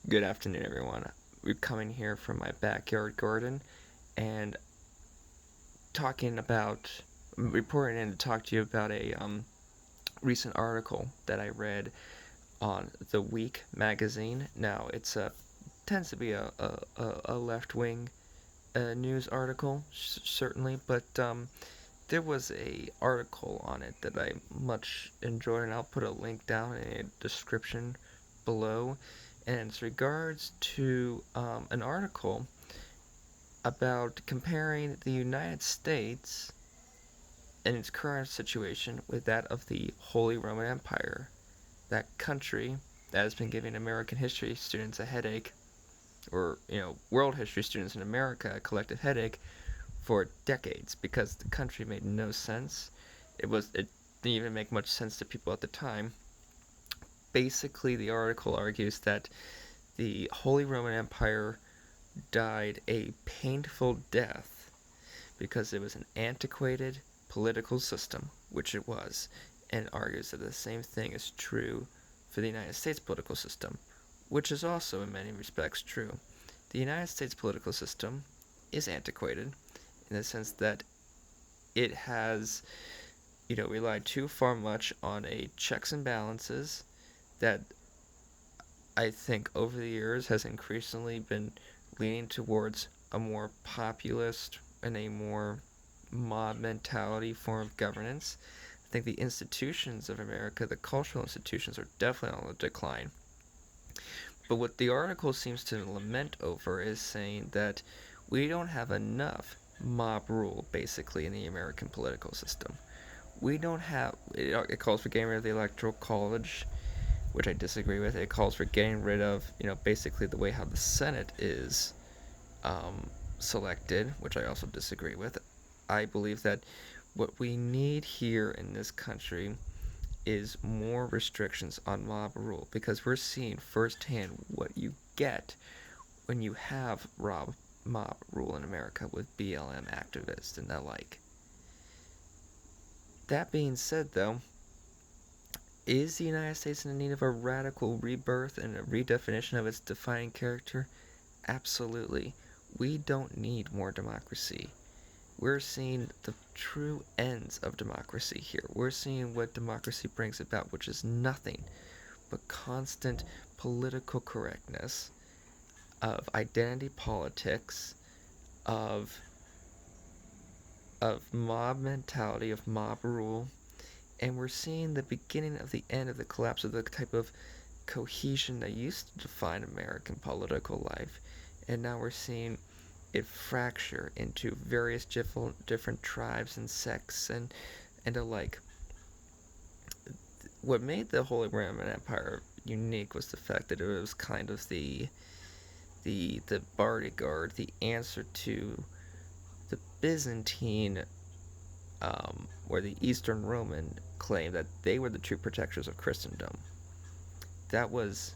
Good afternoon, everyone. We're coming here from my backyard garden and talking about, reporting in to talk to you about a recent article that I read on The Week magazine. Now, tends to be a left wing news article, certainly, but there was a article on it that I much enjoyed, and I'll put a link down in a description below. And it's regards to an article about comparing the United States and its current situation with that of the Holy Roman Empire, that country that has been giving American history students a headache, or world history students in America a collective headache for decades because the country made no sense. It didn't even make much sense to people at the time. Basically, the article argues that the Holy Roman Empire died a painful death because it was an antiquated political system, which it was, and argues that the same thing is true for the United States political system, which is also in many respects true. The United States political system is antiquated in the sense that it has, relied too far much on a checks and balances that I think over the years has increasingly been leaning towards a more populist and a more mob mentality form of governance. I think the institutions of America, the cultural institutions, are definitely on the decline. But what the article seems to lament over is saying that we don't have enough mob rule, basically, in the American political system. We don't have. It calls for getting rid of the Electoral College, which I disagree with. It calls for getting rid of, basically the way how the Senate is selected, which I also disagree with. I believe that what we need here in this country is more restrictions on mob rule because we're seeing firsthand what you get when you have mob rule in America with BLM activists and the like. That being said, though, is the United States in need of a radical rebirth and a redefinition of its defining character? Absolutely. We don't need more democracy. We're seeing the true ends of democracy here. We're seeing what democracy brings about, which is nothing but constant political correctness, of identity politics, of mob mentality, of mob rule, and we're seeing the beginning of the end of the collapse of the type of cohesion that used to define American political life, and now we're seeing it fracture into various different tribes and sects and alike. What made the Holy Roman Empire unique was the fact that it was kind of the bodyguard, the answer to the Byzantine or the Eastern Roman claim that they were the true protectors of Christendom. That was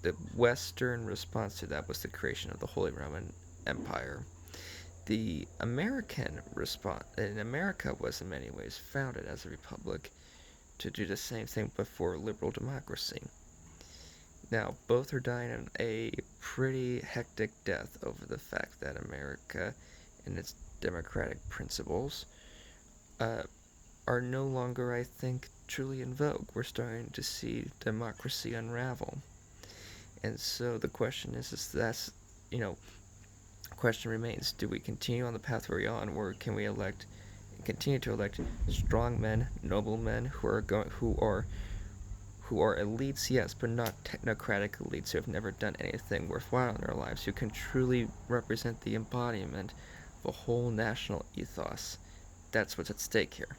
the Western response to that was the creation of the Holy Roman Empire. The American response in America was in many ways founded as a republic to do the same thing before liberal democracy. Now, both are dying a pretty hectic death over the fact that America and its democratic principles are no longer, I think, truly in vogue. We're starting to see democracy unravel. And so the question is that's, question remains, do we continue on the path we're on, or can we continue to elect strong men, noble men who are elites, yes, but not technocratic elites who have never done anything worthwhile in their lives, who can truly represent the embodiment of a whole national ethos. That's what's at stake here.